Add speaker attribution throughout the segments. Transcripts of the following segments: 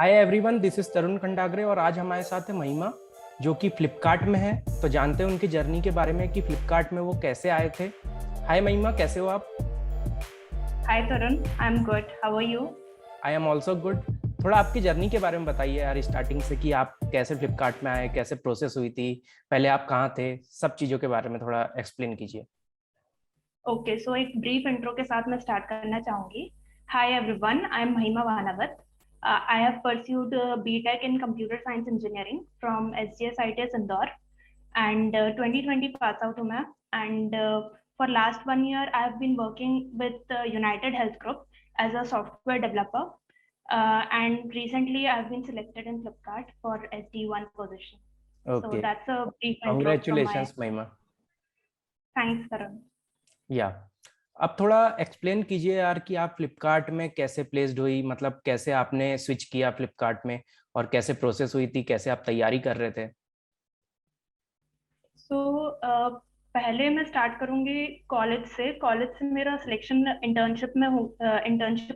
Speaker 1: Hi everyone, this is तरुण खंडागरे और आज हमारे साथ है महिमा जो कि फ्लिपकार्ट में है। तो जानते हैं उनकी जर्नी के बारे में कि फ्लिपकार्ट में वो कैसे आए थे। हाय महिमा, कैसे हो आप?
Speaker 2: Hi Tarun, I'm good. How are you?
Speaker 1: I am also good. थोड़ा आपकी जर्नी के बारे में बताइए यार, स्टार्टिंग से कि आप कैसे फ्लिपकार्ट में आए, कैसे प्रोसेस हुई थी, पहले आप कहाँ थे, सब चीज़ों के बारे में थोड़ा एक्सप्लेन कीजिए।
Speaker 2: Okay, so एक brief intro के साथ मैं start करना चाहूँगी. Hi everyone, I'm Mahima Vanavat. I have pursued B.Tech in Computer Science Engineering from SGS ITS Indore and 2020 pass out हूँ मैं. And for last 1 year, I have been working with United Health Group as a software developer. And recently, I have been selected in Flipkart for SD1 position. So
Speaker 1: okay,
Speaker 2: that's a brief intro from my
Speaker 1: congratulations
Speaker 2: end.
Speaker 1: महिमा।
Speaker 2: Thanks, Tarun.
Speaker 1: या अब थोड़ा explain कीजिए यार कि आप फ्लिपकार्ट में कैसे प्लेस्ड हुई, मतलब कैसे आपने स्विच किया फ्लिपकार्ट में और कैसे प्रोसेस हुई थी, कैसे आप तैयारी कर रहे थे।
Speaker 2: सो पहले मैं स्टार्ट करूंगी कॉलेज से मेरा सिलेक्शन इंटर्नशिप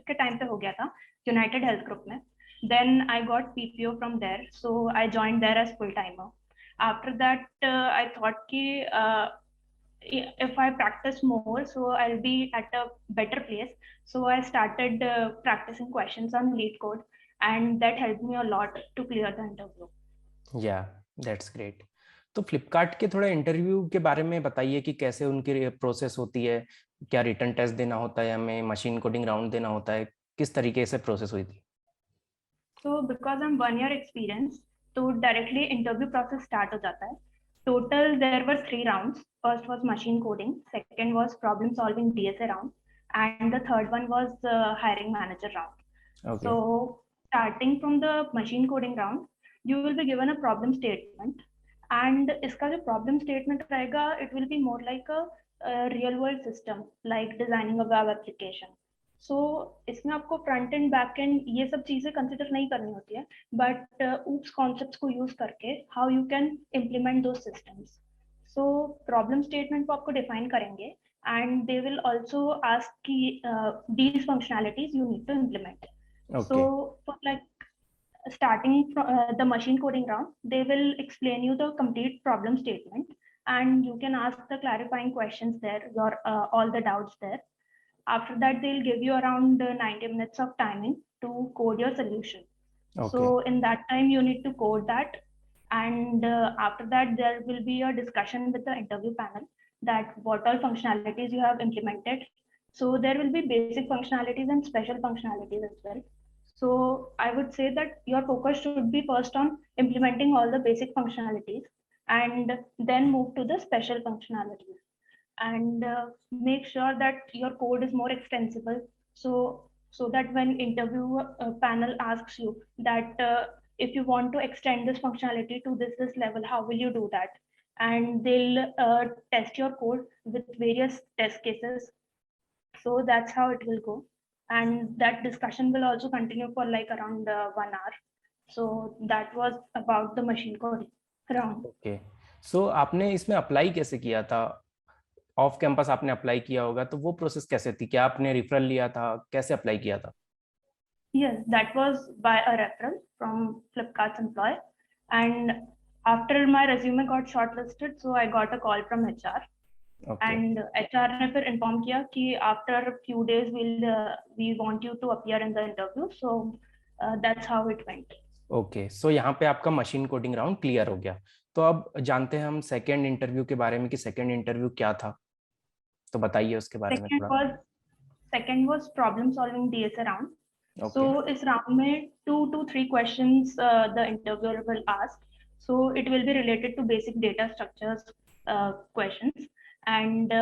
Speaker 2: के टाइम पे हो गया था यूनाइटेड हेल्थ ग्रुप में. Then I got PPO from there, so I joined there as full timer. After that I thought कि if I practice more, so I'll be at a better place. So I started practicing questions on lead code, and that helped me a lot to clear the interview.
Speaker 1: या that's great. तो फ्लिपकार्ट के थोड़ा interview के बारे में बताइए कि कैसे उनकी प्रोसेस होती है, क्या रिटर्न टेस्ट देना होता है, हमें मशीन कोडिंग राउंड देना होता है, किस तरीके से प्रोसेस हुई थी।
Speaker 2: So because I'm 1 year experience, तो directly interview process start हो जाता है. Total there were 3 rounds. First was machine coding, second was problem solving DSA round, and the third one was hiring manager round.
Speaker 1: Okay,
Speaker 2: So starting from the machine coding round, you will be given a problem statement, and इसका जो problem statement रहेगा, it will be more like a real world system, like designing a web application. सो इसमें आपको front end back and ये सब चीजें consider नहीं करनी होती है, बट ऊप्स कॉन्सेप्ट्स को यूज करके हाउ यू कैन इम्प्लीमेंट दो सिस्टम्स. सो प्रॉब्लम स्टेटमेंट को आपको डिफाइन करेंगे, and they will also ask की these functionalities you need to implement. So
Speaker 1: okay,
Speaker 2: for like starting from the machine coding round, they will explain you the complete problem statement, and you can ask the clarifying questions there, your all the doubts there. After that, they'll give you around 90 minutes of timing to code your solution. So
Speaker 1: okay,
Speaker 2: in that time, you need to code that. And after that, there will be a discussion with the interview panel that what all functionalities you have implemented. So there will be basic functionalities and special functionalities as well. So I would say that your focus should be first on implementing all the basic functionalities and then move to the special functionalities, and make sure that your code is more extensible, so that when interview panel asks you that if you want to extend this functionality to this level, how will you do that, and they'll test your code with various test cases. So that's how it will go, and that discussion will also continue for like around 1 hour. So that was about the machine coding round.
Speaker 1: Okay. So आपने इसमें apply कैसे किया था? Off campus आपने apply किया होगा, तो वो प्रोसेस कैसे थी? क्या आपने रेफरल लिया था, कैसे अप्लाई किया था?
Speaker 2: Yes, that was by a referral from Flipkart's employee. And after my resume got shortlisted, so I got a call from HR.
Speaker 1: Okay,
Speaker 2: And HR ने फिर inform किया कि after a few days we want you to appear in the interview. So that's how it went.
Speaker 1: Okay. So यहाँ पे आपका machine coding round clear हो गया। तो अब जानते हैं हम सेकेंड इंटरव्यू के बारे में कि सेकेंड इंटरव्यू क्या था, तो बताइए उसके बारे में
Speaker 2: Second
Speaker 1: थोड़ा।
Speaker 2: was second was problem solving DSA round. So
Speaker 1: okay,
Speaker 2: इस round में 2 to 3 questions the interviewer will ask. So it will be related to basic data structures questions, and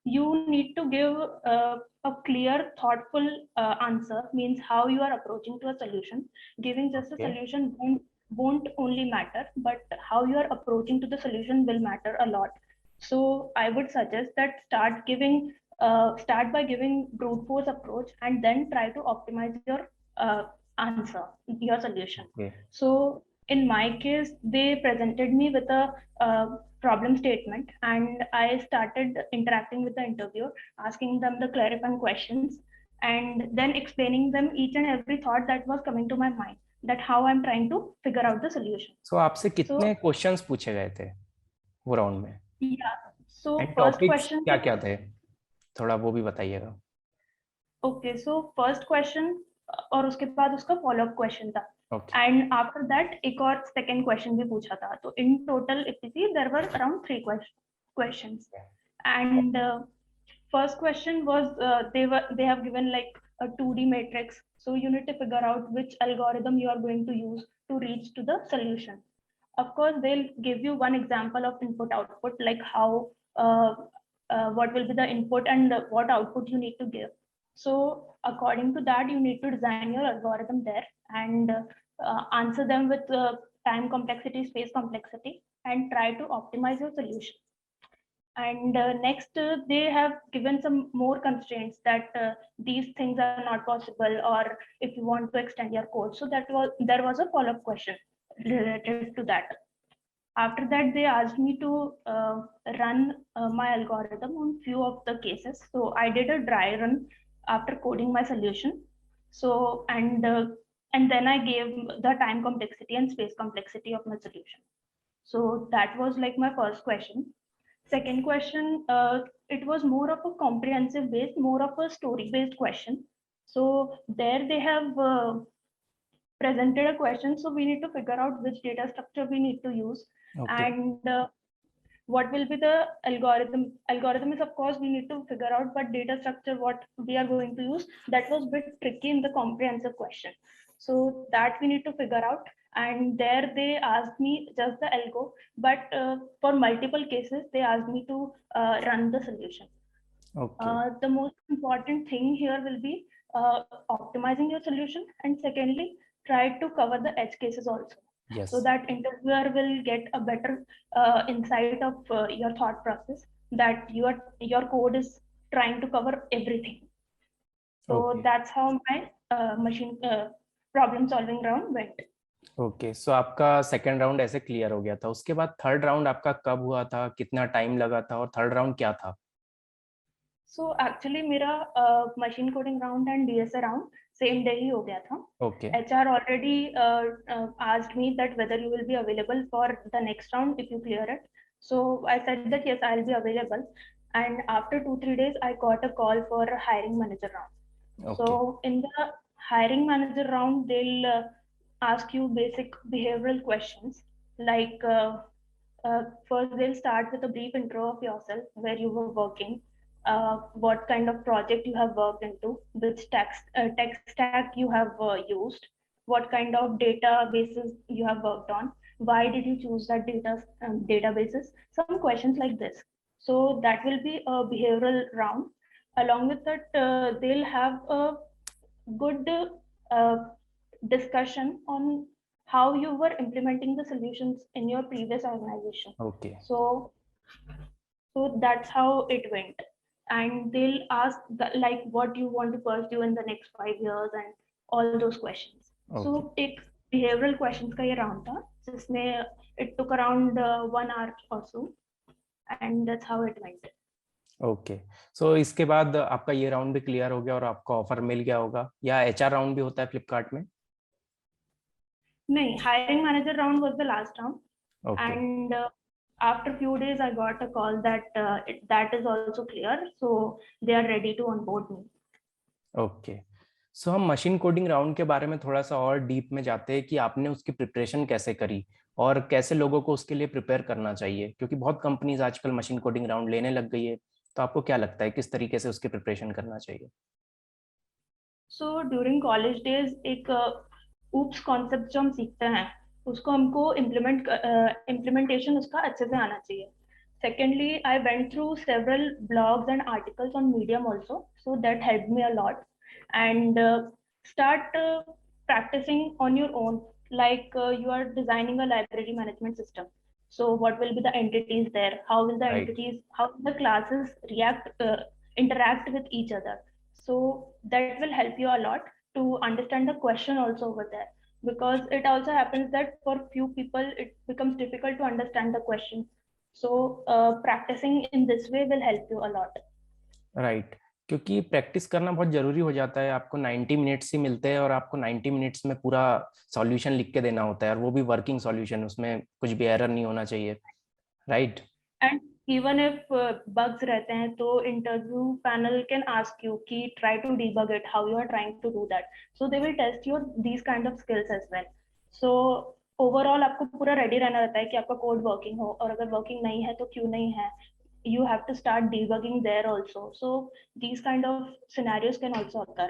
Speaker 2: you need to give a clear, thoughtful answer. Means how you are approaching to a solution. Giving just a
Speaker 1: okay,
Speaker 2: solution won't only matter, but how you are approaching to the solution will matter a lot. So I would suggest that start by giving brute force approach, and then try to optimize your answer, your solution.
Speaker 1: Okay,
Speaker 2: So in my case, they presented me with a problem statement, and I started interacting with the interviewer, asking them the clarifying questions. and then explaining them each and every thought that was coming to my mind, that how I'm trying to figure out the solution.
Speaker 1: So आपसे
Speaker 2: So
Speaker 1: कितने questions पूछे गए थे वो round में?
Speaker 2: yeah, so
Speaker 1: and
Speaker 2: first
Speaker 1: topics
Speaker 2: question,
Speaker 1: क्या क्या थे, थोड़ा वो भी बताइएगा.
Speaker 2: okay, so first question और उसके बाद उसका follow up question था.
Speaker 1: Okay.
Speaker 2: And after that एक और second question भी पूछा था. तो in total if you see there were around 3 questions. And first question was they have given like a 2D matrix, so you need to figure out which algorithm you are going to use to reach to the solution. Of course they'll give you one example of input output, like how what will be the input and what output you need to give. So according to that you need to design your algorithm there and answer them with time complexity, space complexity, and try to optimize your solution. And next, they have given some more constraints that these things are not possible, or if you want to extend your code. So there was a follow-up question related to that. After that, they asked me to run my algorithm on few of the cases. So I did a dry run after coding my solution. So and then I gave the time complexity and space complexity of my solution. So that was like my first question. Second question, it was more of a comprehensive based, more of a story based question. So there they have presented a question. So we need to figure out which data structure we need to use.
Speaker 1: Okay.
Speaker 2: And what will be the algorithm. Algorithm is of course we need to figure out, but data structure what we are going to use, that was a bit tricky in the comprehensive question. So that we need to figure out. And there they asked me just the algo, but for multiple cases they asked me to run the solution.
Speaker 1: Okay.
Speaker 2: The most important thing here will be optimizing your solution, and secondly try to cover the edge cases also.
Speaker 1: Yes.
Speaker 2: So that interviewer will get a better insight of your thought process, that your code is trying to cover everything. So
Speaker 1: Okay.
Speaker 2: that's how my machine problem solving round went.
Speaker 1: Okay, so आपका second round ऐसे clear हो गया था. उसके बाद third round आपका कब हुआ था, कितना टाइम लगा था, और थर्ड राउंड क्या था?
Speaker 2: So actually मेरा machine coding round and DSA round same day ही हो गया था.
Speaker 1: Okay.
Speaker 2: HR already asked me that whether you will be available for the next round if you clear it. So I said that yes, I'll be available. And after 2-3 days, I got a call for a hiring manager round.
Speaker 1: Okay.
Speaker 2: So in the hiring manager round, they'll ask you basic behavioral questions, like first they'll start with a brief intro of yourself, where you were working, what kind of project you have worked into, which tech stack you have used, what kind of databases you have worked on, why did you choose that databases, some questions like this. So that will be a behavioral round. Along with that, they'll have a good uh, discussion on how you were implementing the solutions in your previous organization.
Speaker 1: Okay.
Speaker 2: So that's how it went. And they'll ask like what you want to pursue in the next 5 years and all those questions.
Speaker 1: Okay.
Speaker 2: So एक behavioral questions का ये round था, जिसमें it took around 1 hour or so, and that's how it went.
Speaker 1: Okay, so इसके बाद आपका ये round भी क्लियर हो गया और आपका ऑफर मिल गया होगा, या एचआर राउंड भी होता है फ्लिपकार्ट में?
Speaker 2: नहीं, hiring manager round was the last round.
Speaker 1: Okay.
Speaker 2: And after few days I got a call that that is also clear, so they are ready to onboard me.
Speaker 1: Okay, so हम machine coding round के बारे में थोड़ा सा और deep में जाते हैं कि आपने उसकी प्रिपरेशन कैसे करी और कैसे लोगों को उसके लिए प्रिपेयर करना चाहिए, क्योंकि बहुत कंपनीज आजकल मशीन कोडिंग राउंड लेने लग गई है. तो आपको क्या लगता है किस तरीके से उसकी प्रिपरेशन करना चाहिए?
Speaker 2: So during college days एक oops concept जो हम सीखते हैं उसको हमको implementation उसका अच्छे से आना चाहिए. Secondly, I went through several blogs and articles on Medium also, so that helped me a lot. And start practicing on your own, like you are designing a library management system. So what will be the entities there? How will the
Speaker 1: Right.
Speaker 2: entities, how the classes interact with each other? So that will help you a lot to understand the question also over there, because it also happens that for few people it becomes difficult to understand the question. So practicing in this way will help you a lot.
Speaker 1: Right. क्योंकि practice करना बहुत जरूरी हो जाता है। आपको 90 minutes ही मिलते हैं और आपको 90 मिनट्स में पूरा सॉल्यूशन लिख के देना होता है, और वो भी वर्किंग सॉल्यूशन, उसमें कुछ भी एरर नहीं होना चाहिए, right?
Speaker 2: And even if bugs रहते हैं तो interview panel can ask you कि try to debug it, how you are trying to do that, so they will test your these kind of skills as well. So overall आपको पूरा ready रहना रहता है कि आपका कोड वर्किंग हो, और अगर वर्किंग नहीं है तो क्यों नहीं है, you have to start debugging there also. So these kind of scenarios can also occur.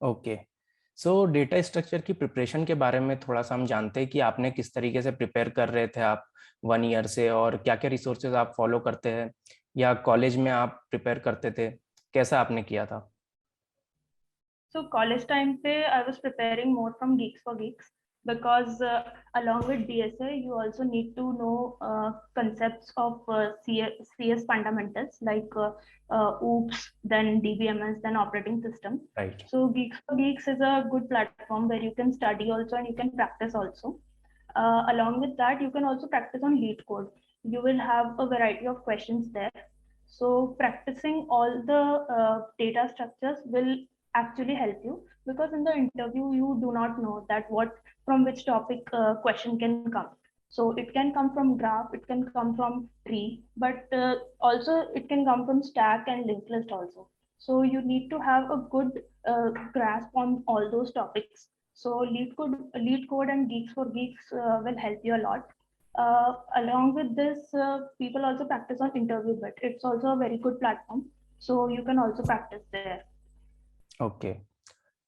Speaker 1: Okay, so data structure की प्रिपरेशन के बारे में थोड़ा सा हम जानते हैं कि आपने किस तरीके से प्रिपेयर कर रहे थे आप 1 ईयर से, और क्या क्या रिसोर्सेज आप फॉलो करते हैं, या कॉलेज में आप प्रिपेयर करते थे, कैसा आपने किया था?
Speaker 2: So college time pe I was preparing more from Geeks for Geeks, because along with DSA you also need to know concepts of CS fundamentals like OOPS, then DBMS, then operating system.
Speaker 1: Right.
Speaker 2: So Geeks for Geeks is a good platform where you can study also and you can practice also. Along with that, you can also practice on lead code. You will have a variety of questions there. So practicing all the data structures will actually help you, because in the interview you do not know that what from which topic question can come. So it can come from graph, it can come from tree, but also it can come from stack and linked list also. So you need to have a good grasp on all those topics. So lead code and Geeks for Geeks will help you a lot. Along with this, people also practice on interview bit. It's also a very good platform, so you can also practice there.
Speaker 1: Okay,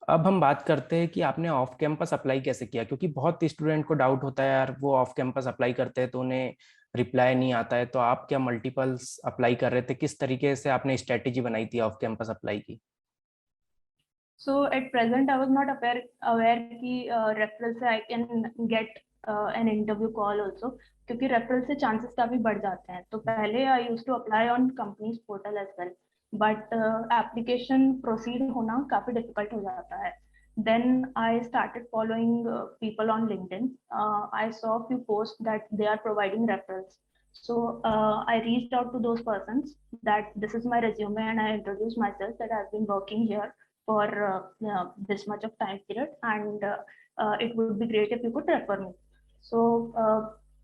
Speaker 1: अब हम बात करते हैं कि आपने off campus apply कैसे किया, क्योंकि बहुत स्टूडेंट को डाउट होता है यार, वो ऑफ कैंपस अप्लाई करते हैं तो उन्हें रिप्लाई नहीं आता है। तो आप क्या मल्टीपल्स अप्लाई कर रहे थे, किस तरीके से आपने स्ट्रेटेजी बनाई थी ऑफ कैंपस अप्लाई की?
Speaker 2: So at present, I was not aware कि referral से I can get an interview call also, क्योंकि referral से chances काफी बढ़ जाते हैं। तो पहले I used to apply on company's portal as well, but application proceed होना काफी difficult हो जाता है। Then I started following people on LinkedIn. I saw a few posts that they are providing referrals. So I reached out to those persons that this is my resume, and I introduced myself that I've been working here for this much of time period, and it would be great if you could refer me. So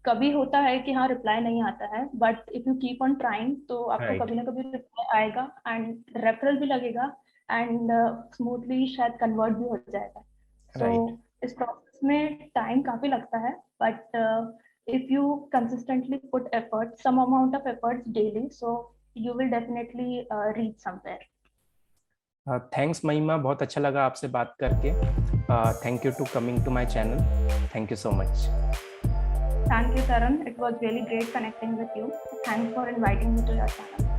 Speaker 2: कभी होता है कि हाँ reply नहीं आता है, but if you keep on trying तो आपको
Speaker 1: राइट।
Speaker 2: कभी ना कभी रिप्लाई आएगा, एंड रेफरल भी लगेगा, एंड स्मूथली शायद कन्वर्ट भी हो जाएगा। सो
Speaker 1: राइट।
Speaker 2: इस प्रोसेस में टाइम काफी लगता है, but if you consistently put effort, some amount of efforts daily, so you will definitely reach somewhere.
Speaker 1: Thanks Mahima, बहुत अच्छा लगा आपसे बात करके। Thank you to coming to my channel. Thank you so much.
Speaker 2: Thank you, Tarun. It was really great connecting with you. Thanks for inviting me to your channel.